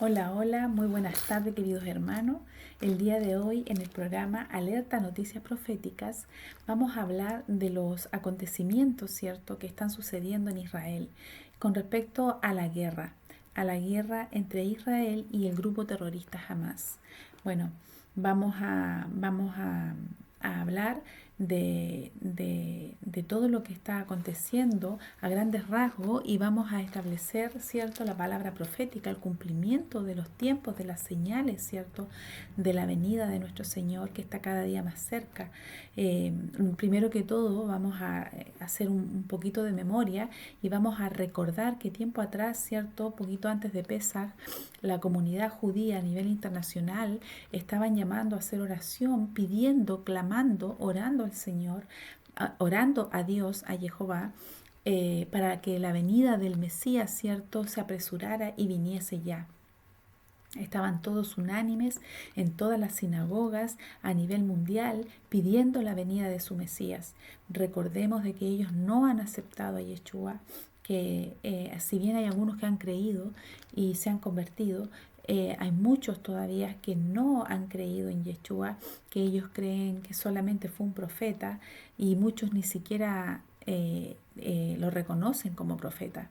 Hola, hola, muy buenas tardes queridos hermanos. El día de hoy en el programa Alerta Noticias Proféticas vamos a hablar de los acontecimientos, ¿cierto?, que están sucediendo en Israel con respecto a la guerra entre Israel y el grupo terrorista Hamas. Bueno, vamos a hablar de todo lo que está aconteciendo a grandes rasgos y vamos a establecer, ¿cierto?, la palabra profética, el cumplimiento de los tiempos, de las señales, ¿cierto?, de la venida de nuestro Señor que está cada día más cerca. Eh, Primero que todo vamos a hacer un poquito de memoria y vamos a recordar que tiempo atrás, ¿cierto?, poquito antes de Pesaj, la comunidad judía a nivel internacional estaban llamando a hacer oración, pidiendo, clamando, orando al Señor, orando a Dios, a Jehová, para que la venida del Mesías, ¿cierto?, se apresurara y viniese ya. Estaban todos unánimes en todas las sinagogas a nivel mundial pidiendo la venida de su Mesías. Recordemos de que ellos no han aceptado a Yeshua, que si bien hay algunos que han creído y se han convertido, hay muchos todavía que no han creído en Yeshua, que ellos creen que solamente fue un profeta y muchos ni siquiera lo reconocen como profeta.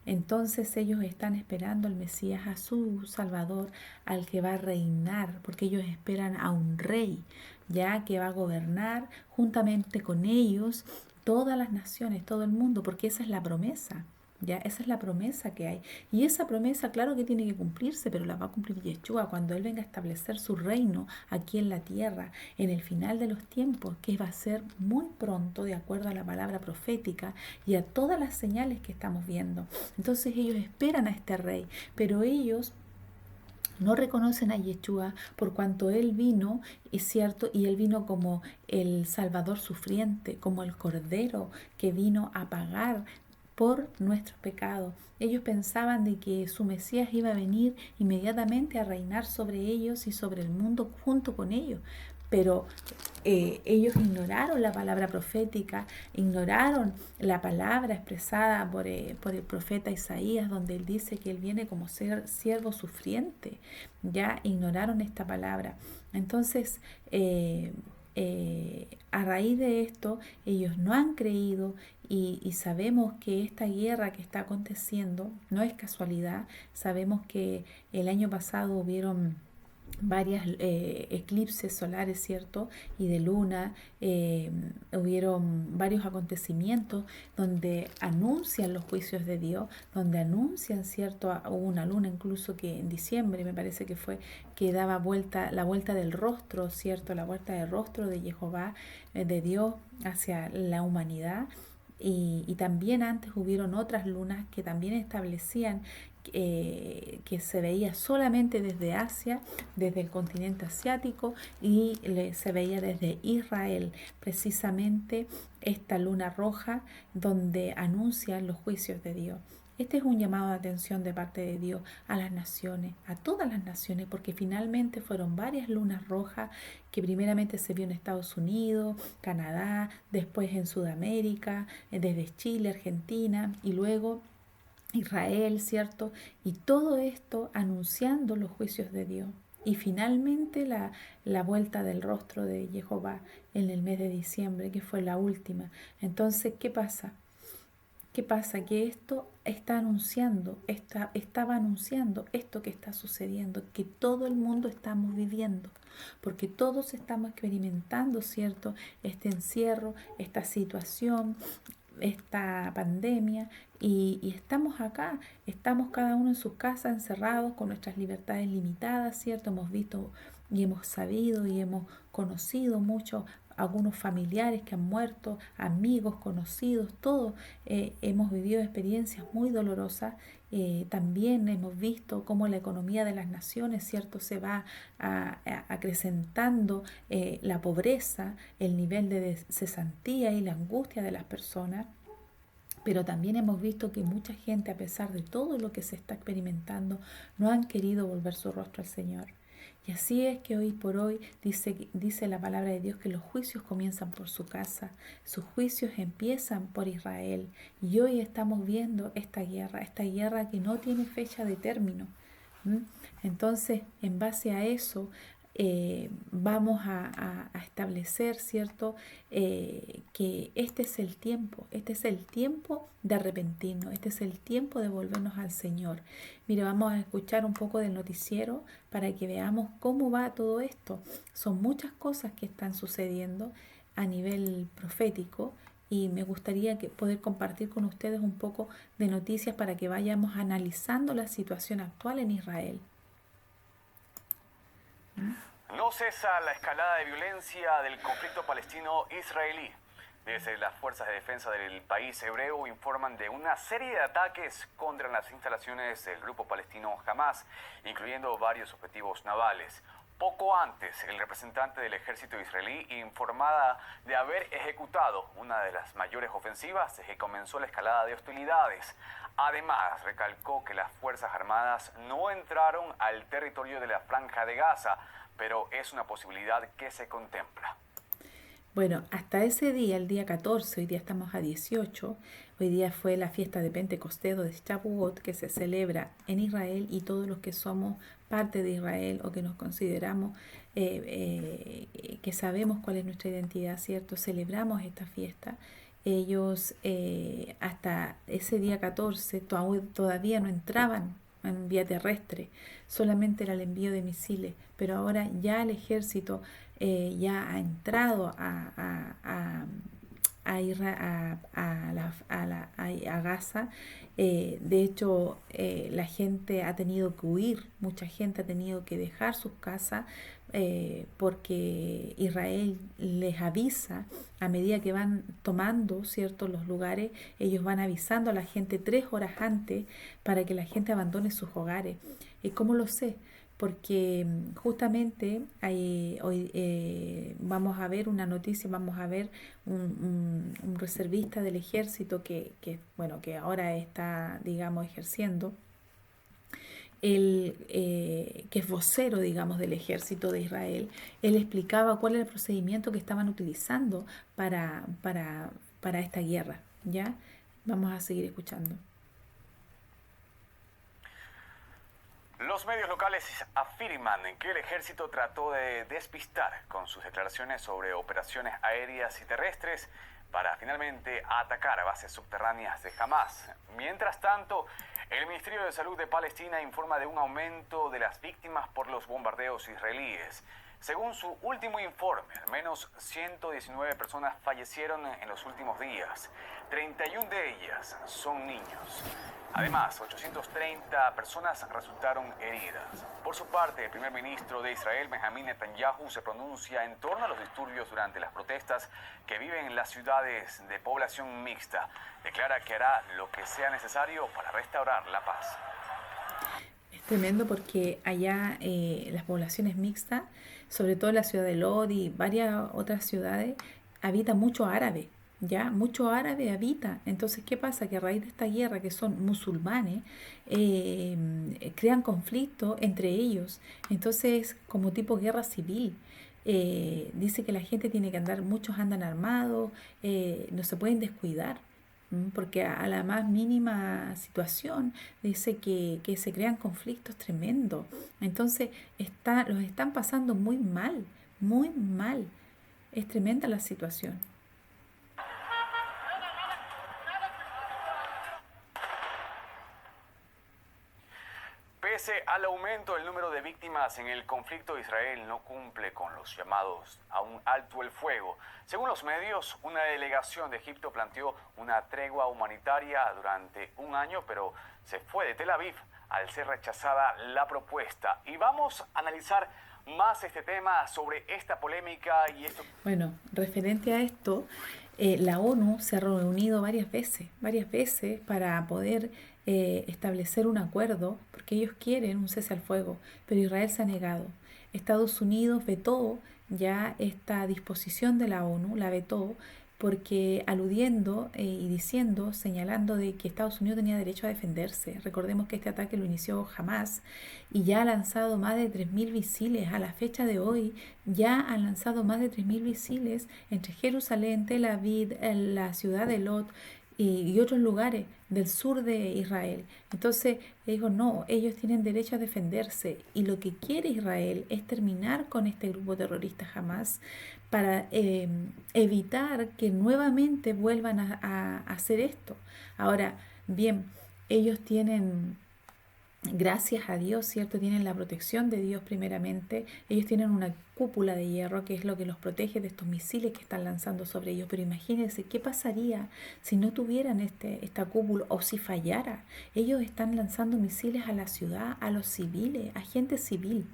Entonces ellos están esperando al Mesías, a su Salvador, al que va a reinar, porque ellos esperan a un rey, ya que va a gobernar juntamente con ellos todas las naciones, todo el mundo, porque esa es la promesa. Ya, esa es la promesa que hay. Y esa promesa, claro que tiene que cumplirse, pero la va a cumplir Yeshua cuando Él venga a establecer su reino aquí en la tierra, en el final de los tiempos, que va a ser muy pronto, de acuerdo a la palabra profética y a todas las señales que estamos viendo. Entonces ellos esperan a este rey, pero ellos no reconocen a Yeshua por cuanto Él vino, es cierto, y Él vino como el Salvador sufriente, como el Cordero que vino a pagar por nuestros pecados. Ellos pensaban de que su Mesías iba a venir inmediatamente a reinar sobre ellos y sobre el mundo junto con ellos, pero ellos ignoraron la palabra profética, ignoraron la palabra expresada por el profeta Isaías, donde él dice que él viene como ser siervo sufriente. Ya ignoraron esta palabra. Entonces, a raíz de esto, ellos no han creído y sabemos que esta guerra que está aconteciendo no es casualidad. Sabemos que el año pasado hubieron varias eclipses solares, ¿cierto? Y de luna, hubieron varios acontecimientos donde anuncian los juicios de Dios, donde anuncian, ¿cierto? Hubo una luna incluso que en diciembre, me parece que fue, que daba la vuelta del rostro, ¿cierto? La vuelta del rostro de Jehová, de Dios hacia la humanidad. Y también antes hubieron otras lunas que también establecían que se veía solamente desde Asia, desde el continente asiático, y se veía desde Israel, precisamente esta luna roja donde anuncian los juicios de Dios. Este es un llamado de atención de parte de Dios a las naciones, a todas las naciones, porque finalmente fueron varias lunas rojas que primeramente se vio en Estados Unidos, Canadá, después en Sudamérica, desde Chile, Argentina y luego Israel, ¿cierto? Y todo esto anunciando los juicios de Dios. Y finalmente la vuelta del rostro de Jehová en el mes de diciembre, que fue la última. Entonces, ¿qué pasa? ¿Qué pasa? Que esto estaba anunciando esto que está sucediendo, que todo el mundo estamos viviendo, porque todos estamos experimentando, ¿cierto? Este encierro, esta situación, esta pandemia y estamos acá, estamos cada uno en sus casas encerrados con nuestras libertades limitadas, ¿cierto? Hemos visto y hemos sabido y hemos conocido mucho algunos familiares que han muerto, amigos, conocidos, todos hemos vivido experiencias muy dolorosas. También hemos visto cómo la economía de las naciones, ¿cierto?, se va acrecentando la pobreza, el nivel de cesantía y la angustia de las personas. Pero también hemos visto que mucha gente, a pesar de todo lo que se está experimentando, no han querido volver su rostro al Señor. Y así es que hoy por hoy dice la palabra de Dios que los juicios comienzan por su casa, sus juicios empiezan por Israel. Y hoy estamos viendo esta guerra que no tiene fecha de término. ¿Mm? Entonces, en base a eso, vamos a establecer, ¿cierto? Que este es el tiempo de arrepentirnos, este es el tiempo de volvernos al Señor. Mire, vamos a escuchar un poco del noticiero para que veamos cómo va todo esto. Son muchas cosas que están sucediendo a nivel profético y me gustaría poder compartir con ustedes un poco de noticias para que vayamos analizando la situación actual en Israel. No cesa la escalada de violencia del conflicto palestino-israelí. Desde las fuerzas de defensa del país hebreo informan de una serie de ataques contra las instalaciones del grupo palestino Hamas, incluyendo varios objetivos navales. Poco antes, el representante del ejército israelí informaba de haber ejecutado una de las mayores ofensivas desde que comenzó la escalada de hostilidades. Además, recalcó que las Fuerzas Armadas no entraron al territorio de la Franja de Gaza, pero es una posibilidad que se contempla. Bueno, hasta ese día, el día 14, hoy día estamos a 18, hoy día fue la fiesta de Pentecostés o de Shavuot que se celebra en Israel y todos los que somos parte de Israel o que nos consideramos, que sabemos cuál es nuestra identidad, ¿cierto? Celebramos esta fiesta. Ellos hasta ese día 14 todavía no entraban en vía terrestre, solamente era el envío de misiles, pero ahora ya el ejército ya ha entrado a Gaza. De hecho, la gente ha tenido que huir, mucha gente ha tenido que dejar sus casas porque Israel les avisa a medida que van tomando, ¿cierto?, los lugares, ellos van avisando a la gente 3 horas antes para que la gente abandone sus hogares. ¿Cómo lo sé? Porque justamente hoy vamos a ver una noticia, vamos a ver un reservista del ejército que ahora está, digamos, ejerciendo, que es vocero, digamos, del ejército de Israel. Él explicaba cuál era el procedimiento que estaban utilizando para esta guerra, ¿ya? Vamos a seguir escuchando. Los medios locales afirman que el ejército trató de despistar con sus declaraciones sobre operaciones aéreas y terrestres para finalmente atacar a bases subterráneas de Hamas. Mientras tanto, el Ministerio de Salud de Palestina informa de un aumento de las víctimas por los bombardeos israelíes. Según su último informe, al menos 119 personas fallecieron en los últimos días. 31 de ellas son niños. Además, 830 personas resultaron heridas. Por su parte, el primer ministro de Israel, Benjamín Netanyahu, se pronuncia en torno a los disturbios durante las protestas que viven en las ciudades de población mixta. Declara que hará lo que sea necesario para restaurar la paz. Es tremendo porque allá las poblaciones mixtas, sobre todo en la ciudad de Lod y varias otras ciudades, habita mucho árabe. Ya, mucho árabe habita. Entonces, ¿qué pasa? Que a raíz de esta guerra, que son musulmanes, crean conflicto entre ellos. Entonces, como tipo guerra civil. Dice que la gente tiene que andar, muchos andan armados, no se pueden descuidar, porque a la más mínima situación dice que se crean conflictos tremendos. Entonces, los están pasando muy mal, muy mal. Es tremenda la situación. Pese al aumento del número de víctimas en el conflicto, Israel no cumple con los llamados a un alto el fuego. Según los medios, una delegación de Egipto planteó una tregua humanitaria durante un año, pero se fue de Tel Aviv al ser rechazada la propuesta. Y vamos a analizar más este tema sobre esta polémica y esto. Bueno, referente a esto, la ONU se ha reunido varias veces para poder establecer un acuerdo, porque ellos quieren un cese al fuego, pero Israel se ha negado. Estados Unidos vetó ya esta disposición de la ONU, la vetó porque aludiendo y diciendo, señalando de que Estados Unidos tenía derecho a defenderse. Recordemos que este ataque lo inició Hamas y ya ha lanzado más de 3.000 misiles. A la fecha de hoy ya han lanzado más de 3.000 misiles entre Jerusalén, Tel Aviv, la ciudad de Lot, y otros lugares del sur de Israel. Entonces dijo, no, ellos tienen derecho a defenderse y lo que quiere Israel es terminar con este grupo terrorista Hamas para evitar que nuevamente vuelvan a hacer esto. Ahora, bien, ellos tienen, gracias a Dios, ¿cierto? Tienen la protección de Dios primeramente. Ellos tienen una cúpula de hierro que es lo que los protege de estos misiles que están lanzando sobre ellos. Pero imagínense qué pasaría si no tuvieran esta cúpula o si fallara. Ellos están lanzando misiles a la ciudad, a los civiles, a gente civil.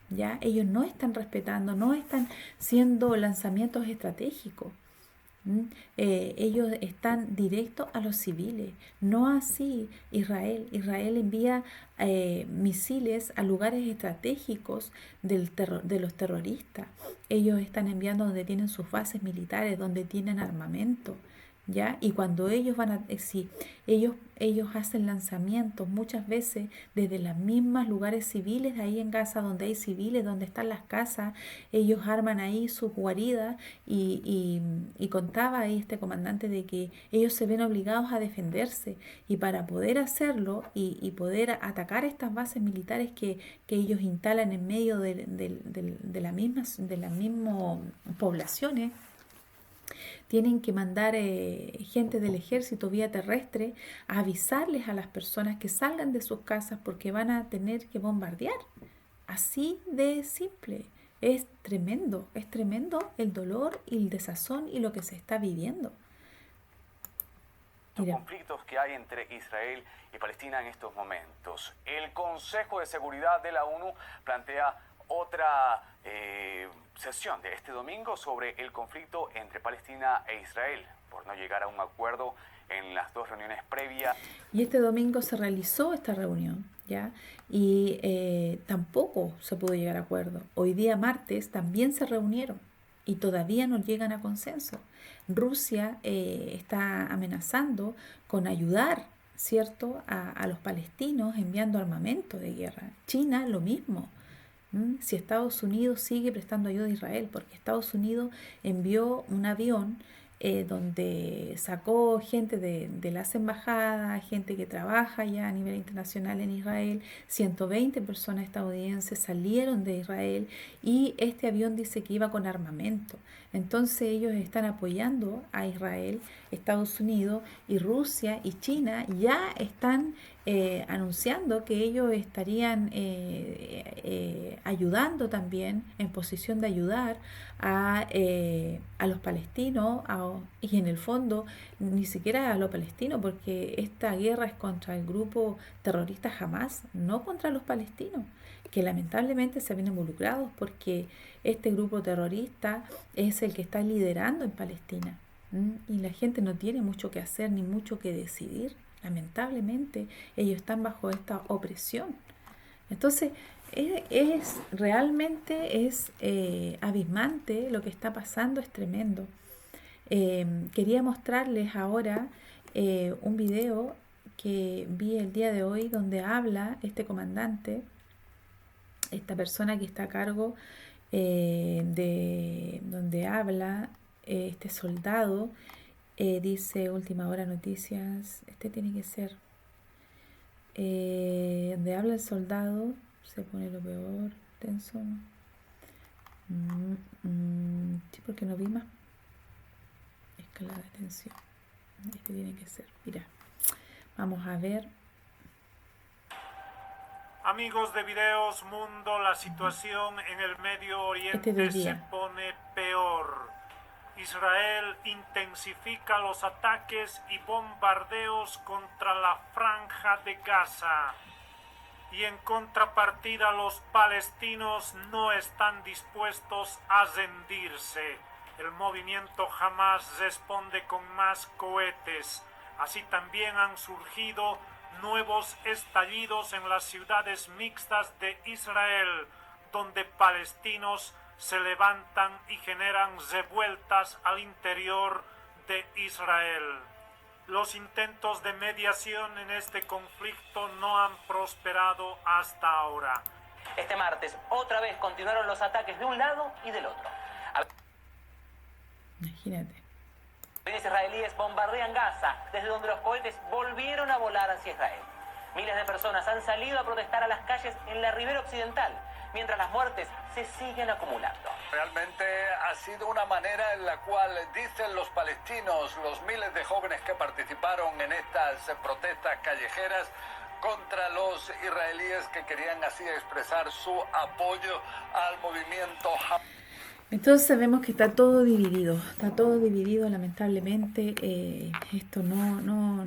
¿Ya? Ellos no están respetando, no están siendo lanzamientos estratégicos. Ellos están directos a los civiles, no así Israel. Israel envía misiles a lugares estratégicos de los terroristas. Ellos están enviando donde tienen sus bases militares, donde tienen armamento. ¿Ya? Y cuando ellos ellos hacen lanzamientos muchas veces desde los mismos lugares civiles, ahí en Gaza donde hay civiles, donde están las casas, ellos arman ahí sus guaridas y contaba ahí este comandante de que ellos se ven obligados a defenderse y para poder hacerlo y poder atacar estas bases militares que ellos instalan en medio de las mismas poblaciones, tienen que mandar gente del ejército vía terrestre a avisarles a las personas que salgan de sus casas porque van a tener que bombardear. Así de simple. Es tremendo el dolor y el desazón y lo que se está viviendo. Los conflictos que hay entre Israel y Palestina en estos momentos. El Consejo de Seguridad de la ONU plantea otra sesión de este domingo sobre el conflicto entre Palestina e Israel, por no llegar a un acuerdo en las dos reuniones previas. Y este domingo se realizó esta reunión, ¿ya? Y tampoco se pudo llegar a acuerdo. Hoy día martes también se reunieron y todavía no llegan a consenso. Rusia está amenazando con ayudar, ¿cierto?, a los palestinos enviando armamento de guerra. China lo mismo. Si Estados Unidos sigue prestando ayuda a Israel, porque Estados Unidos envió un avión donde sacó gente de las embajadas, gente que trabaja ya a nivel internacional en Israel, 120 personas estadounidenses salieron de Israel y este avión dice que iba con armamento. Entonces ellos están apoyando a Israel, Estados Unidos y Rusia y China ya están anunciando que ellos estarían ayudando también, en posición de ayudar a los palestinos y en el fondo ni siquiera a los palestinos, porque esta guerra es contra el grupo terrorista Hamas, no contra los palestinos, que lamentablemente se ven involucrados porque este grupo terrorista es el que está liderando en Palestina. Y la gente no tiene mucho que hacer ni mucho que decidir. Lamentablemente ellos están bajo esta opresión. Entonces realmente es abismante lo que está pasando, es tremendo. Quería mostrarles ahora un video que vi el día de hoy donde habla este comandante, esta persona que está a cargo donde habla este soldado. Dice Última Hora Noticias, este tiene que ser, donde habla el soldado, se pone lo peor, tenso. Sí, porque no vi más. Escalada de tensión. Este tiene que ser, mira. Vamos a ver. Amigos de Videos Mundo, la situación en el Medio Oriente se pone peor. Israel intensifica los ataques y bombardeos contra la Franja de Gaza. Y en contrapartida los palestinos no están dispuestos a rendirse. El movimiento Hamas responde con más cohetes. Así también han surgido nuevos estallidos en las ciudades mixtas de Israel, donde palestinos se levantan y generan revueltas al interior de Israel. Los intentos de mediación en este conflicto no han prosperado hasta ahora. Este martes, otra vez continuaron los ataques de un lado y del otro. Imagínate. Aviones israelíes bombardean Gaza, desde donde los cohetes volvieron a volar hacia Israel. Miles de personas han salido a protestar a las calles en la ribera occidental, mientras las muertes se siguen acumulando. Realmente ha sido una manera en la cual, dicen los palestinos, los miles de jóvenes que participaron en estas protestas callejeras contra los israelíes, que querían así expresar su apoyo al movimiento Hamas. Entonces vemos que está todo dividido lamentablemente. Esto no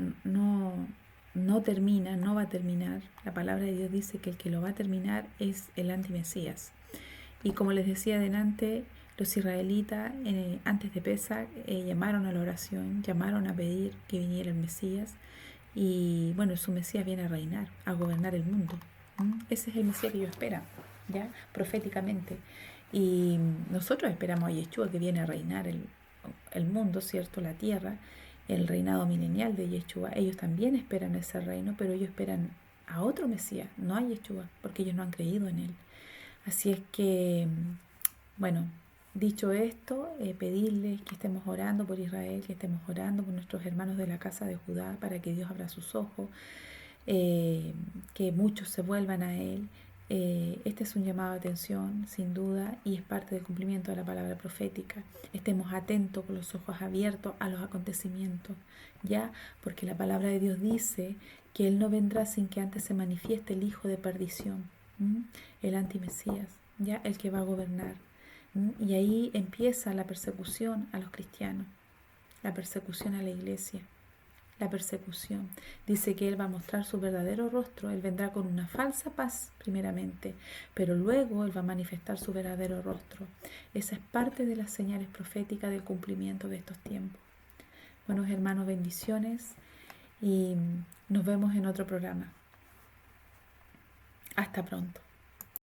termina, no va a terminar. La palabra de Dios dice que el que lo va a terminar es el antimesías. Y como les decía adelante, los israelitas antes de Pesach llamaron a la oración, llamaron a pedir que viniera el Mesías. Y bueno, su Mesías viene a reinar, a gobernar el mundo. Ese es el Mesías que ellos esperan, ¿ya? Proféticamente. Y nosotros esperamos a Yeshua, que viene a reinar el mundo, ¿cierto? La tierra, el reinado milenial de Yeshua. Ellos también esperan ese reino, pero ellos esperan a otro Mesías, no a Yeshua, porque ellos no han creído en él. Así es que, bueno, dicho esto, pedirles que estemos orando por Israel, que estemos orando por nuestros hermanos de la casa de Judá, para que Dios abra sus ojos, que muchos se vuelvan a él. Este es un llamado de atención, sin duda, y es parte del cumplimiento de la palabra profética. Estemos atentos con los ojos abiertos a los acontecimientos, ¿ya? Porque la palabra de Dios dice que Él no vendrá sin que antes se manifieste el hijo de perdición, el antimesías, ¿ya? El que va a gobernar. Y ahí empieza la persecución a los cristianos, la persecución a la iglesia. La persecución. Dice que Él va a mostrar su verdadero rostro. Él vendrá con una falsa paz primeramente, pero luego Él va a manifestar su verdadero rostro. Esa es parte de las señales proféticas del cumplimiento de estos tiempos. Buenos hermanos, bendiciones y nos vemos en otro programa. Hasta pronto.